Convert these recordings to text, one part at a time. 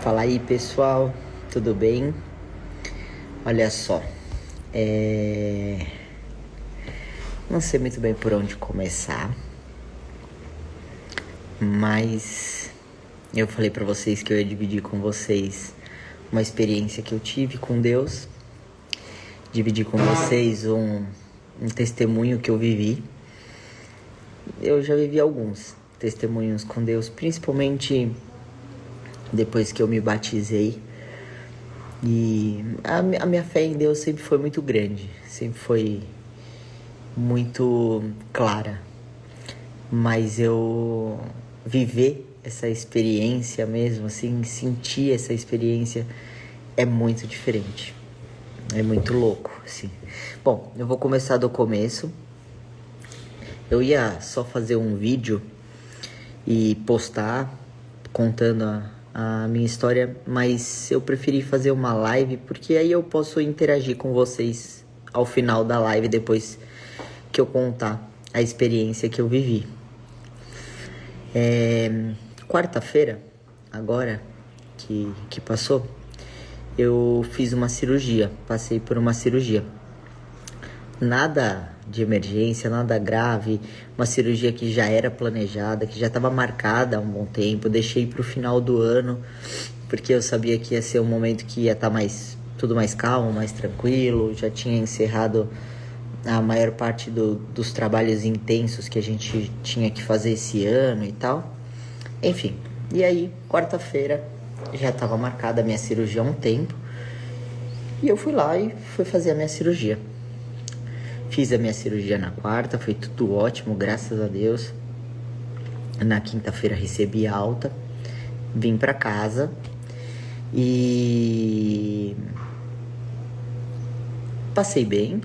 Fala aí, pessoal, tudo bem? Olha só, não sei muito bem por onde começar, mas eu falei pra vocês que eu ia dividir com vocês uma experiência que eu tive com Deus, dividir com vocês um testemunho que eu vivi. Eu já vivi alguns testemunhos com Deus, principalmente depois que eu me batizei. E a minha fé em Deus sempre foi muito grande, sempre foi muito clara. Mas eu viver essa experiência mesmo, assim, sentir essa experiência é muito diferente. É muito louco, assim. Bom, eu vou começar do começo. Eu ia só fazer um vídeo e postar contando a minha história, mas eu preferi fazer uma live porque aí eu posso interagir com vocês ao final da live, depois que eu contar a experiência que eu vivi. Quarta-feira, agora que passou, eu fiz uma cirurgia, passei por uma cirurgia. Nada de emergência, nada grave, uma cirurgia que já era planejada, que já estava marcada há um bom tempo. Deixei para o final do ano, porque eu sabia que ia ser um momento que ia estar tudo mais calmo, mais tranquilo. Já tinha encerrado a maior parte dos trabalhos intensos que a gente tinha que fazer esse ano e tal. Enfim, e aí, quarta-feira, já estava marcada a minha cirurgia há um tempo. E eu fui lá e fui fazer a minha cirurgia. Fiz a minha cirurgia na quarta, foi tudo ótimo, graças a Deus. Na quinta-feira recebi alta, vim pra casa e passei bem,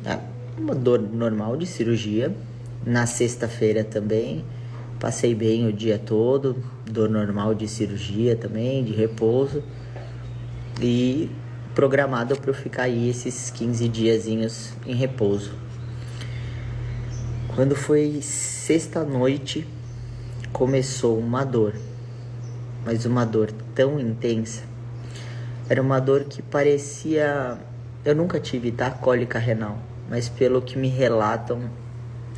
uma dor normal de cirurgia. Na sexta-feira também, passei bem o dia todo, dor normal de cirurgia também, de repouso. E programado para eu ficar aí esses 15 diazinhos em repouso. Quando foi sexta-noite, começou uma dor, mas uma dor tão intensa. Era uma dor que parecia... Eu nunca tive, tá? Cólica renal, mas pelo que me relatam,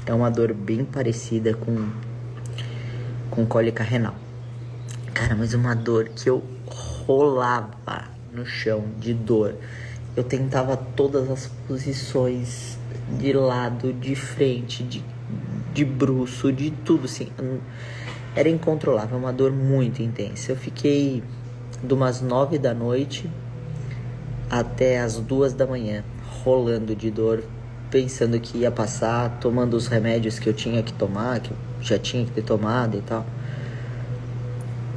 é uma dor bem parecida com cólica renal. Cara, mas uma dor que eu rolava no chão de dor. Eu tentava todas as posições, de lado, de frente, de bruço, de tudo, assim. Era incontrolável, uma dor muito intensa. Eu fiquei de umas 9 da noite até as 2 da manhã, rolando de dor, pensando que ia passar, tomando os remédios que eu tinha que tomar, que eu já tinha que ter tomado e tal.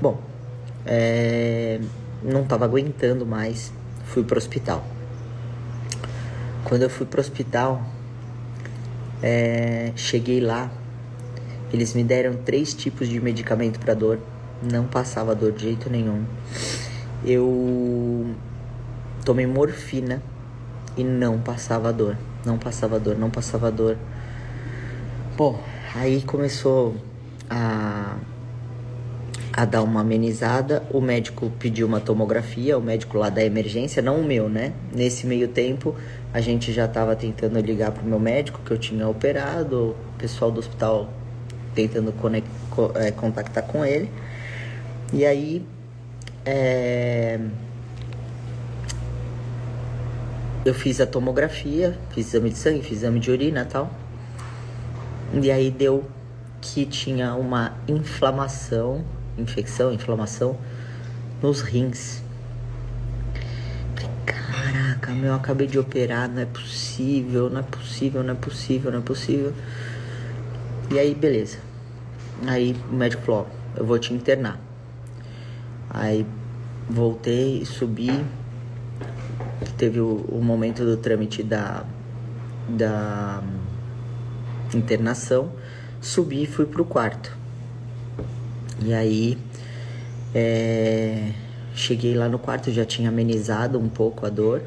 Bom, não tava aguentando mais, fui pro hospital. Quando eu fui pro hospital, cheguei lá, eles me deram 3 tipos de medicamento para dor, não passava dor de jeito nenhum. Eu tomei morfina e não passava dor, não passava dor, não passava dor. Bom, aí começou a dar uma amenizada. O médico pediu uma tomografia, o médico lá da emergência, não o meu, né? Nesse meio tempo, a gente já estava tentando ligar pro meu médico, que eu tinha operado, o pessoal do hospital tentando contactar com ele. E aí, eu fiz a tomografia, fiz exame de sangue, fiz exame de urina e tal. E aí deu que tinha uma inflamação nos rins. Falei, caraca, eu acabei de operar, não é possível. E aí, beleza. Aí o médico falou, eu vou te internar. Aí voltei, subi. Teve o momento do trâmite da internação. Subi e fui pro quarto. E aí, cheguei lá no quarto, já tinha amenizado um pouco a dor,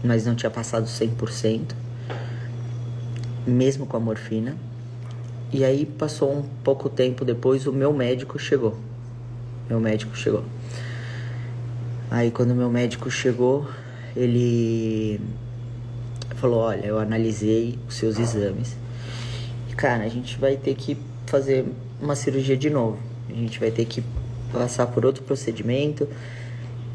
mas não tinha passado 100%, mesmo com a morfina. E aí, passou um pouco tempo depois, o meu médico chegou. Aí quando meu médico chegou, ele falou, olha, eu analisei os seus exames. E, cara, a gente vai ter que fazer uma cirurgia de novo. A gente vai ter que passar por outro procedimento.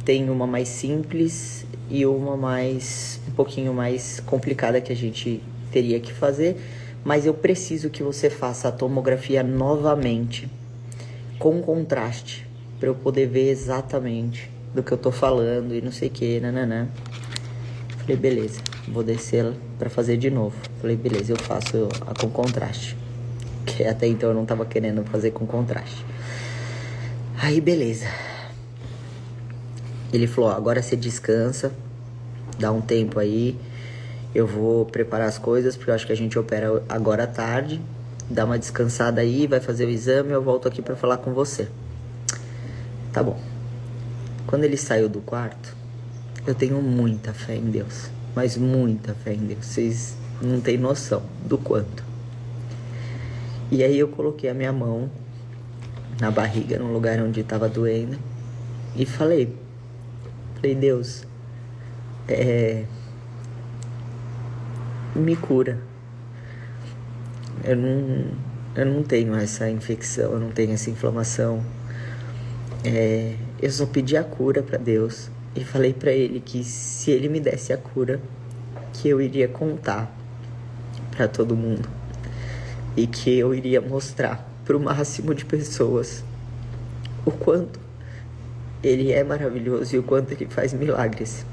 Tem uma mais simples e uma um pouquinho mais complicada que a gente teria que fazer. Mas eu preciso que você faça a tomografia novamente, com contraste, para eu poder ver exatamente do que eu tô falando e não sei o que, nananã. Falei, beleza, vou descer pra fazer de novo. Falei, beleza, eu faço a com contraste. Que até então eu não tava querendo fazer com contraste. Aí, beleza. Ele falou, agora você descansa, dá um tempo aí. Eu vou preparar as coisas, porque eu acho que a gente opera agora à tarde. Dá uma descansada aí, vai fazer o exame, eu volto aqui pra falar com você. Tá bom. Quando ele saiu do quarto, eu tenho muita fé em Deus. Mas muita fé em Deus. Vocês não têm noção do quanto. E aí eu coloquei a minha mão na barriga, no lugar onde estava doendo. E falei, Deus, me cura. Eu não tenho essa infecção, eu não tenho essa inflamação. Eu só pedi a cura para Deus e falei para ele que se ele me desse a cura, que eu iria contar para todo mundo e que eu iria mostrar para o máximo de pessoas o quanto ele é maravilhoso e o quanto ele faz milagres,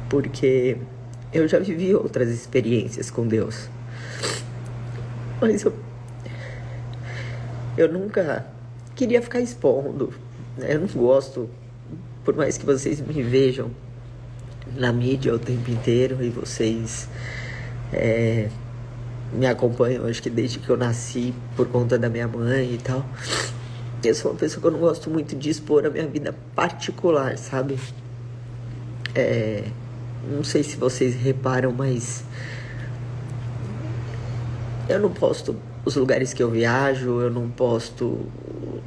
porque eu já vivi outras experiências com Deus, mas eu nunca queria ficar expondo. Eu não gosto, por mais que vocês me vejam na mídia o tempo inteiro e vocês me acompanham, acho que desde que eu nasci, por conta da minha mãe e tal. Eu sou uma pessoa que eu não gosto muito de expor a minha vida particular, sabe? Não sei se vocês reparam, mas eu não posto os lugares que eu viajo, eu não posto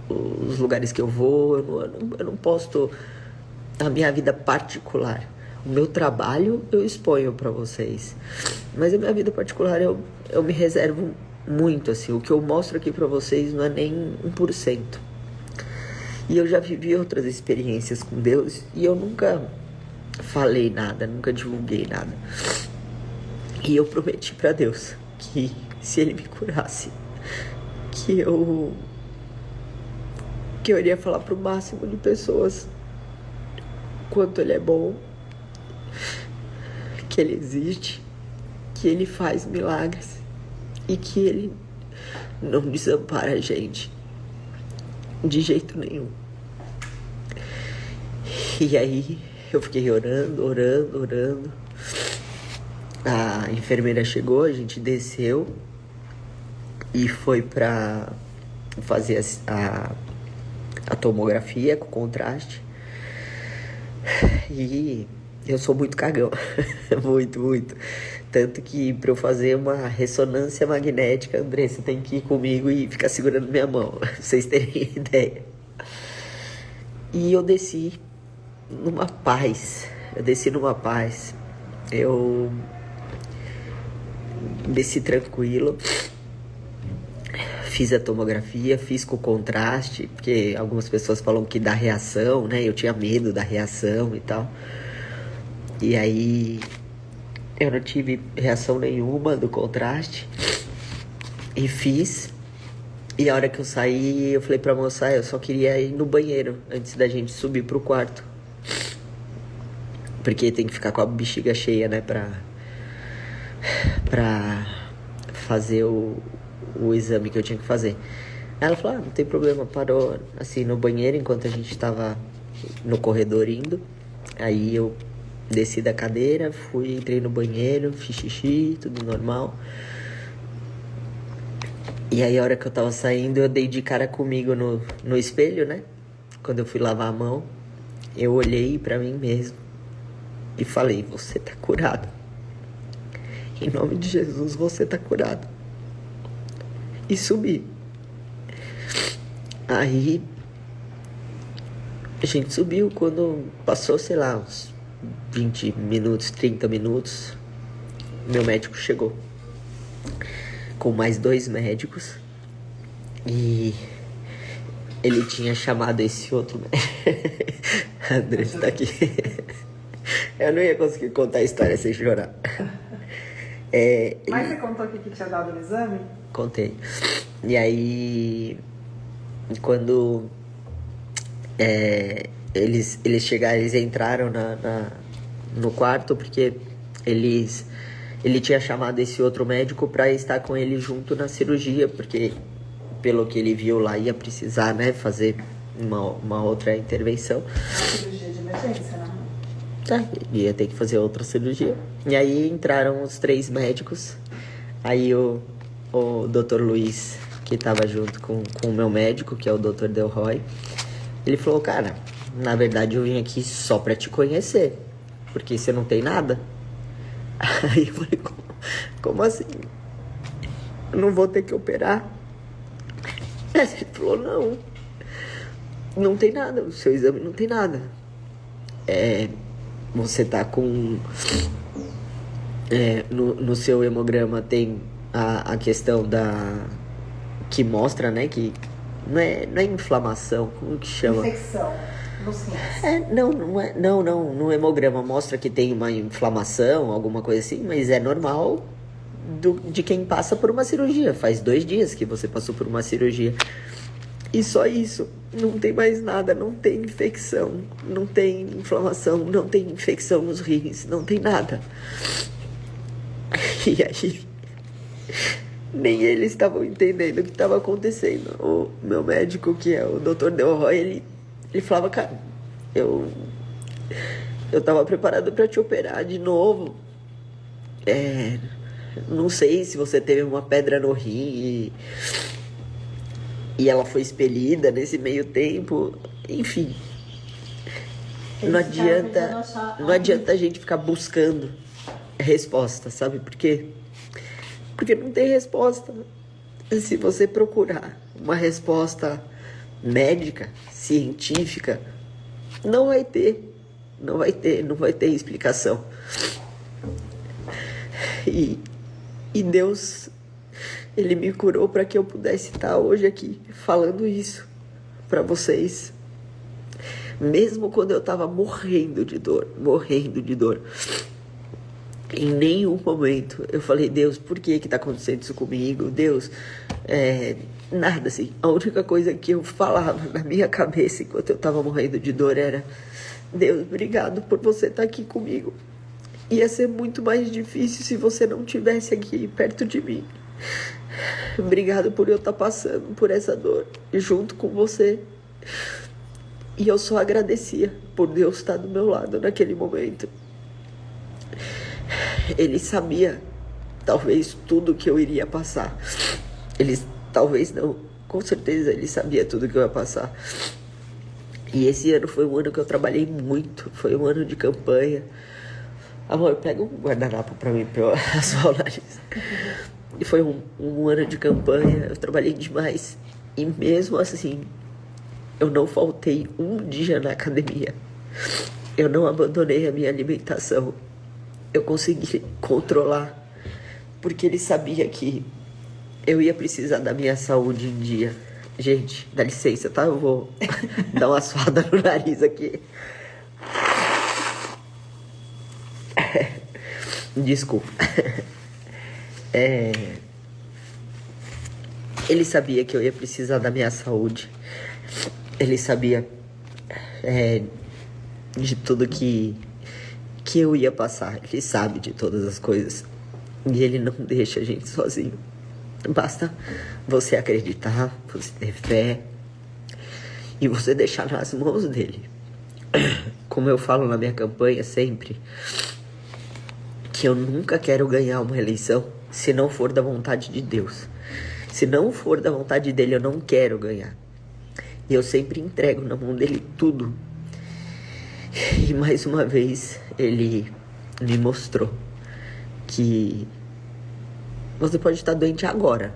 os lugares que eu vou, eu não posto a minha vida particular. O meu trabalho eu exponho pra vocês, mas a minha vida particular eu me reservo muito, assim. O que eu mostro aqui pra vocês não é nem 1%. E eu já vivi outras experiências com Deus e eu nunca falei nada, nunca divulguei nada. E eu prometi pra Deus que se Ele me curasse, que eu iria falar pro máximo de pessoas quanto Ele é bom, que Ele existe, que Ele faz milagres e que Ele não desampara a gente de jeito nenhum. E aí eu fiquei orando. A enfermeira chegou, a gente desceu e foi pra fazer a tomografia com contraste. E eu sou muito cagão, muito. Tanto que pra eu fazer uma ressonância magnética, André, você tem que ir comigo e ficar segurando minha mão, pra vocês terem ideia. E eu desci numa paz, eu desci tranquilo, fiz a tomografia, fiz com contraste, porque algumas pessoas falam que dá reação, né? Eu tinha medo da reação e tal. E aí eu não tive reação nenhuma do contraste e fiz. E a hora que eu saí, eu falei pra moça, eu só queria ir no banheiro antes da gente subir pro quarto, porque tem que ficar com a bexiga cheia, né, pra fazer o exame que eu tinha que fazer. Ela falou, não tem problema, parou assim no banheiro enquanto a gente tava no corredor indo. Aí eu desci da cadeira, entrei no banheiro, fiz xixi, tudo normal. E aí a hora que eu tava saindo, eu dei de cara comigo no espelho, né? Quando eu fui lavar a mão, eu olhei pra mim mesmo e falei, você tá curado. Em nome de Jesus, você tá curado. E subi. Aí A gente subiu quando passou, sei lá, uns 20 minutos, 30 minutos. Meu médico chegou com mais 2 médicos e ele tinha chamado esse outro médico. André tá aqui. Eu não ia conseguir contar a história sem chorar. Mas você contou aqui que tinha dado no exame? Contei. E aí, quando eles chegaram, eles entraram no quarto porque ele tinha chamado esse outro médico para estar com ele junto na cirurgia, porque pelo que ele viu lá ia precisar, né, fazer uma outra intervenção. Uma cirurgia de emergência, né? Ia ter que fazer outra cirurgia. E aí entraram os 3 médicos. Aí o Dr. Luiz, que tava junto com o meu médico, que é o Dr. Delroy, ele falou, cara, na verdade eu vim aqui só pra te conhecer, porque você não tem nada. Aí eu falei, como assim? Eu não vou ter que operar? Aí ele falou, não tem nada, o seu exame não tem nada. Você tá com... no seu hemograma tem a questão que mostra, né, que não é inflamação, como que chama? Infecção nos rins. Não, no hemograma mostra que tem uma inflamação, alguma coisa assim, mas é normal de quem passa por uma cirurgia. Faz 2 dias que você passou por uma cirurgia. E só isso, não tem mais nada, não tem infecção, não tem inflamação, não tem infecção nos rins, não tem nada. E aí, nem eles estavam entendendo o que estava acontecendo. O meu médico, que é o Dr. Delroy, ele falava, cara, eu tava preparado para te operar de novo. Não sei se você teve uma pedra no rim e ela foi expelida nesse meio tempo. Enfim, não adianta a gente ficar buscando resposta, sabe por quê? Porque não tem resposta. Se você procurar uma resposta médica, científica, não vai ter explicação. E Deus, Ele me curou para que eu pudesse estar hoje aqui falando isso para vocês. Mesmo quando eu estava morrendo de dor. Em nenhum momento eu falei, Deus, por que tá acontecendo isso comigo? Deus, nada assim. A única coisa que eu falava na minha cabeça enquanto eu tava morrendo de dor era, Deus, obrigado por você estar aqui comigo. Ia ser muito mais difícil se você não estivesse aqui perto de mim. Obrigado por eu estar passando por essa dor junto com você. E eu só agradecia por Deus estar do meu lado naquele momento. Ele sabia, talvez, tudo que eu iria passar. Talvez não, com certeza ele sabia tudo que eu ia passar. E esse ano foi um ano que eu trabalhei muito. Foi um ano de campanha. Amor, pega um guardanapo pra mim, pra eu assoar o nariz. E foi um ano de campanha, eu trabalhei demais. E mesmo assim, eu não faltei um dia na academia. Eu não abandonei a minha alimentação. Eu consegui controlar, porque ele sabia que eu ia precisar da minha saúde em dia. Gente, dá licença, tá? Eu vou dar uma suada no nariz aqui. Desculpa. Ele sabia que eu ia precisar da minha saúde. Ele sabia de tudo que eu ia passar. Ele sabe de todas as coisas. E ele não deixa a gente sozinho. Basta você acreditar, você ter fé e você deixar nas mãos dele. Como eu falo na minha campanha sempre, que eu nunca quero ganhar uma eleição se não for da vontade de Deus. Se não for da vontade dele, eu não quero ganhar. E eu sempre entrego na mão dele tudo. E mais uma vez, ele me mostrou que você pode estar doente agora.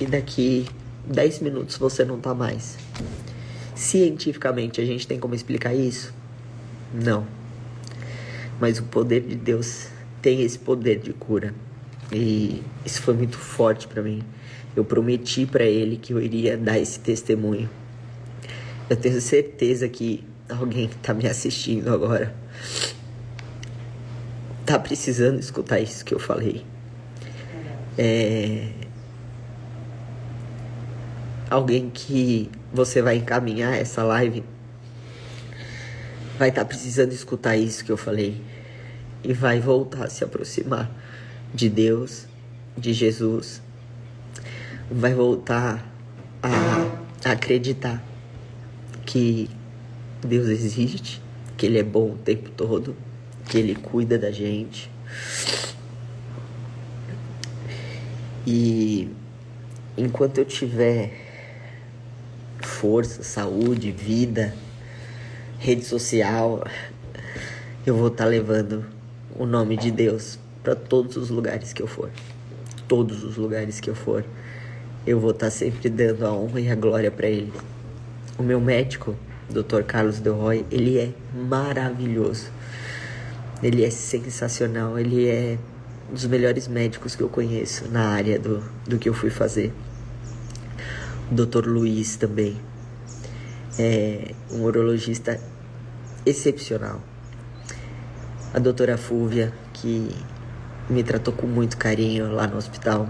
E daqui 10 minutos você não tá mais. Cientificamente, a gente tem como explicar isso? Não. Mas o poder de Deus tem esse poder de cura. E isso foi muito forte para mim. Eu prometi para Ele que eu iria dar esse testemunho. Eu tenho certeza que alguém que tá me assistindo agora tá precisando escutar isso que eu falei. Alguém que você vai encaminhar essa live vai estar precisando escutar isso que eu falei e vai voltar a se aproximar de Deus, de Jesus, vai voltar a acreditar que Deus existe, que Ele é bom o tempo todo, que Ele cuida da gente. E enquanto eu tiver força, saúde, vida, rede social, eu vou estar levando o nome de Deus para todos os lugares que eu for. Todos os lugares que eu for, eu vou estar sempre dando a honra e a glória para Ele. O meu médico, Dr. Carlos Delroy, ele é maravilhoso. Ele é sensacional. Ele é um dos melhores médicos que eu conheço na área do que eu fui fazer. O Dr. Luiz também é um urologista excepcional. A doutora Fúvia, que me tratou com muito carinho lá no hospital.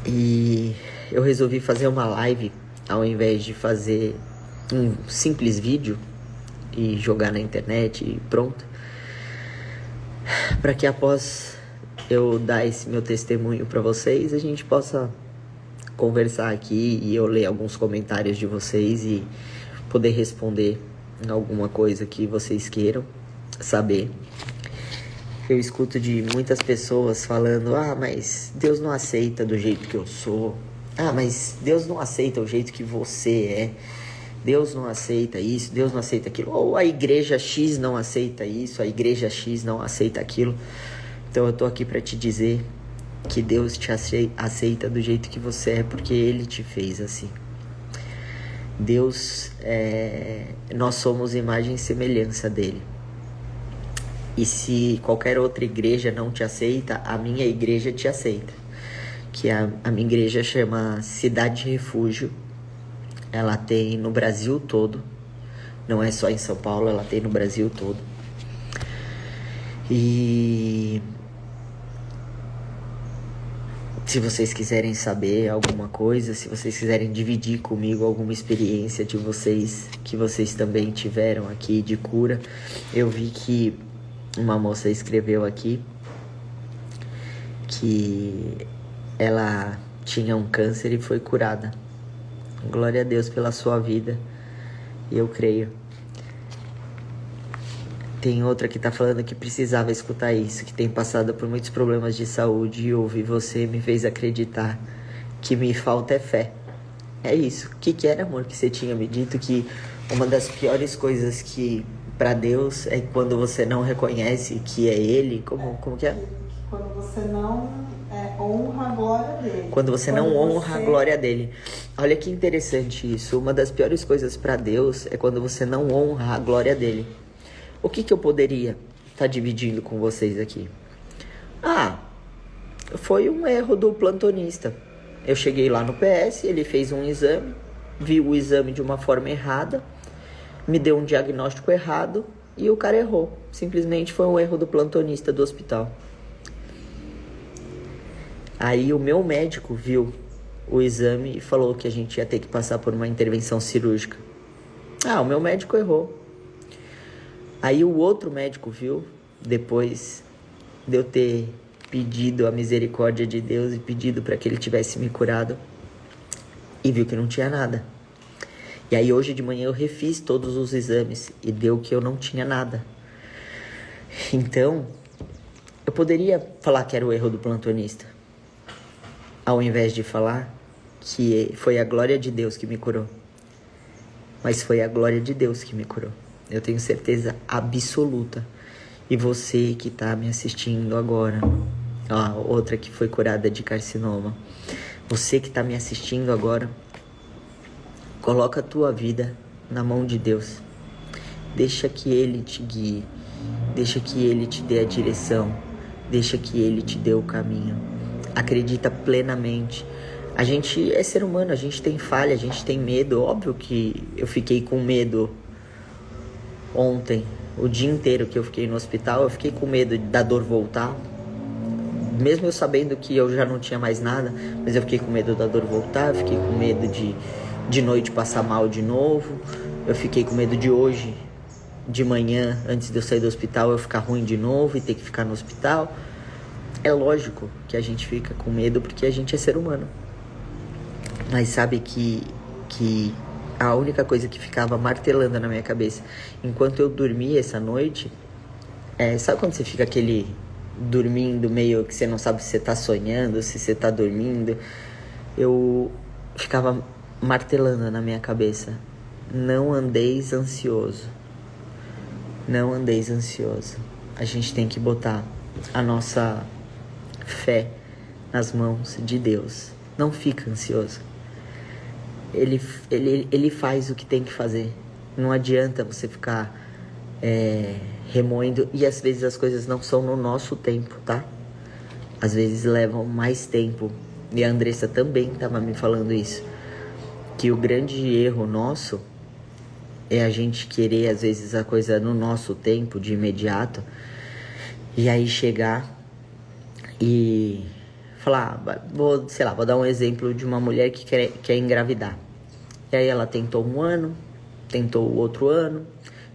E eu resolvi fazer uma live ao invés de fazer um simples vídeo e jogar na internet e pronto. Para que após eu dar esse meu testemunho para vocês, a gente possa conversar aqui e eu ler alguns comentários de vocês e poder responder alguma coisa que vocês queiram saber. Eu escuto de muitas pessoas falando: ah, mas Deus não aceita do jeito que eu sou. Ah, mas Deus não aceita o jeito que você é. Deus não aceita isso, Deus não aceita aquilo. Ou a igreja X não aceita isso, a igreja X não aceita aquilo. Então eu tô aqui para te dizer que Deus te aceita do jeito que você é, porque Ele te fez assim. Deus, nós somos imagem e semelhança dEle. E se qualquer outra igreja não te aceita, a minha igreja te aceita. Que a minha igreja chama Cidade Refúgio. Ela tem no Brasil todo. Não é só em São Paulo, ela tem no Brasil todo. E se vocês quiserem saber alguma coisa, se vocês quiserem dividir comigo alguma experiência de vocês, que vocês também tiveram aqui de cura. Eu vi que uma moça escreveu aqui que ela tinha um câncer e foi curada. Glória a Deus pela sua vida. E eu creio. Tem outra que tá falando que precisava escutar isso, que tem passado por muitos problemas de saúde e ouvir você me fez acreditar que me falta é fé. É isso. O que era, amor, que você tinha me dito? Que uma das piores coisas que para Deus é quando você não reconhece que é Ele. Como que é? Quando você não honra a glória dele. Quando você não honra a glória dele. Olha que interessante isso. Uma das piores coisas para Deus é quando você não honra a glória dele. O que eu poderia estar dividindo com vocês aqui? Ah, foi um erro do plantonista. Eu cheguei lá no PS, ele fez um exame, viu o exame de uma forma errada, me deu um diagnóstico errado e o cara errou. Simplesmente foi um erro do plantonista do hospital. Aí o meu médico viu o exame e falou que a gente ia ter que passar por uma intervenção cirúrgica. Ah, o meu médico errou. Aí o outro médico viu, depois de eu ter pedido a misericórdia de Deus e pedido para que ele tivesse me curado, e viu que não tinha nada. E aí hoje de manhã eu refiz todos os exames e deu que eu não tinha nada. Então, eu poderia falar que era o erro do plantonista, ao invés de falar que foi a glória de Deus que me curou. Mas foi a glória de Deus que me curou. Eu tenho certeza absoluta. E você que tá me assistindo agora, ó, outra que foi curada de carcinoma. Você que tá me assistindo agora, Coloca a tua vida na mão de Deus. Deixa que Ele te guie. Deixa que Ele te dê a direção. Deixa que Ele te dê o caminho. Acredita plenamente. A gente é ser humano, a gente tem falha, a gente tem medo. Óbvio que eu fiquei com medo ontem. O dia inteiro que eu fiquei no hospital, eu fiquei com medo da dor voltar. Mesmo eu sabendo que eu já não tinha mais nada, mas eu fiquei com medo da dor voltar. Eu fiquei com medo de noite passar mal de novo. Eu fiquei com medo de hoje, de manhã, antes de eu sair do hospital, eu ficar ruim de novo e ter que ficar no hospital. É lógico que a gente fica com medo porque a gente é ser humano. Mas sabe que a única coisa que ficava martelando na minha cabeça enquanto eu dormia essa noite, sabe quando você fica dormindo meio que você não sabe se você tá sonhando, se você tá dormindo? Eu ficava martelando na minha cabeça: não andeis ansioso. Não andeis ansioso. A gente tem que botar a nossa fé nas mãos de Deus. Não fica ansioso. Ele faz o que tem que fazer. Não adianta você ficar remoendo. E às vezes as coisas não são no nosso tempo, tá? Às vezes levam mais tempo. E a Andressa também estava me falando isso. Que o grande erro nosso é a gente querer, às vezes, a coisa no nosso tempo, de imediato. E aí chegar e falar, vou dar um exemplo de uma mulher que quer engravidar. E aí ela tentou um ano, tentou o outro ano,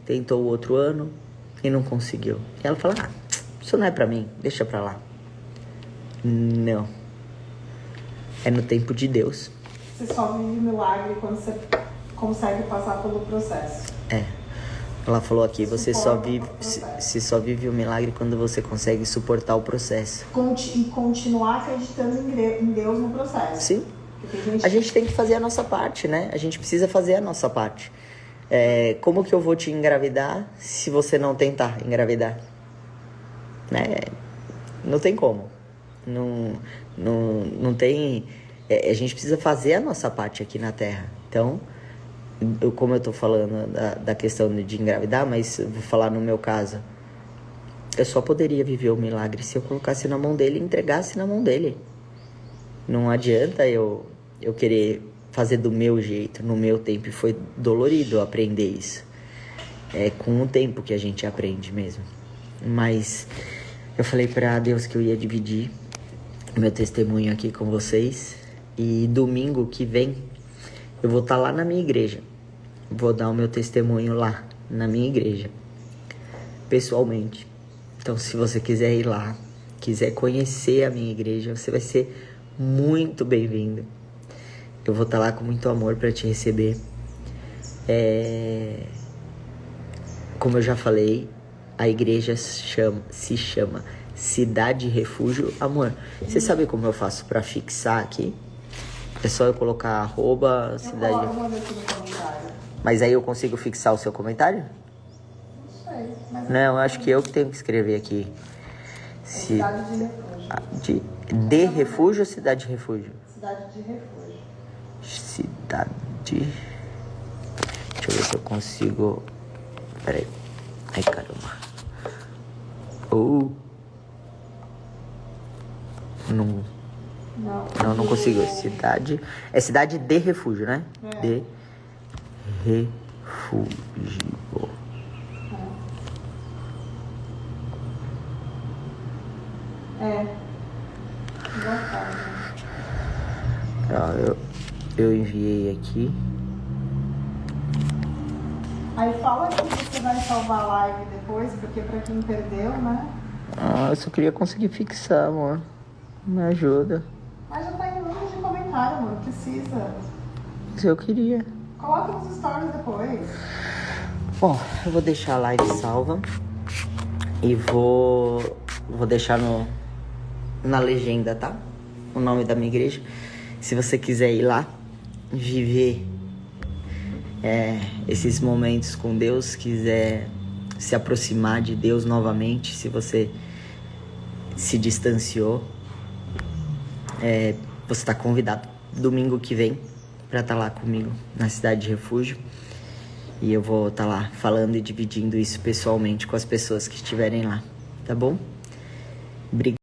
tentou o outro ano e não conseguiu. E ela fala, isso não é pra mim, deixa pra lá. Não. É no tempo de Deus. Você só vive milagre quando você consegue passar pelo processo. Ela falou aqui, você só vive o milagre quando você consegue suportar o processo. E continuar acreditando em Deus no processo. Sim. A gente tem que fazer a nossa parte, né? A gente precisa fazer a nossa parte. Como que eu vou te engravidar se você não tentar engravidar? Né? Não tem como. Não tem... a gente precisa fazer a nossa parte aqui na Terra. Então, como eu tô falando da questão de engravidar, mas eu vou falar no meu caso. Eu só poderia viver o milagre se eu colocasse na mão dele e entregasse na mão dele. Não adianta eu querer fazer do meu jeito, no meu tempo. E foi dolorido aprender isso. É com o tempo que a gente aprende mesmo. Mas eu falei pra Deus que eu ia dividir meu testemunho aqui com vocês. E domingo que vem eu vou estar lá na minha igreja. Vou dar o meu testemunho lá na minha igreja, pessoalmente. Então, se você quiser ir lá, quiser conhecer a minha igreja, você vai ser muito bem-vindo. Eu vou estar lá com muito amor para te receber. Como eu já falei, a igreja se chama Cidade Refúgio. Amor, você sabe como eu faço para fixar aqui? É só eu colocar @ cidade. Eu mando aqui no comentário. Mas aí eu consigo fixar o seu comentário? Não sei. Mas Não, eu acho que eu que tenho que escrever aqui. Cidade de refúgio. De refúgio ou cidade de refúgio? Cidade de refúgio. Cidade. Deixa eu ver se eu consigo. Peraí. Ai, caramba. Não consigo. Cidade. É cidade de refúgio, né? De refúgio. Eu enviei aqui. Aí fala que você vai salvar a live depois, porque pra quem perdeu, né? Eu só queria conseguir fixar, amor. Me ajuda. Mas já tá em número de comentário, amor. Precisa. Mas eu queria. Coloca nos stories depois. Bom, eu vou deixar a live salva. E vou deixar na legenda, tá? O nome da minha igreja. Se você quiser ir lá, viver esses momentos com Deus, quiser se aproximar de Deus novamente, se você se distanciou, você está convidado. Domingo que vem, pra estar lá comigo na cidade de refúgio. E eu vou estar lá falando e dividindo isso pessoalmente com as pessoas que estiverem lá, tá bom? Obrigada.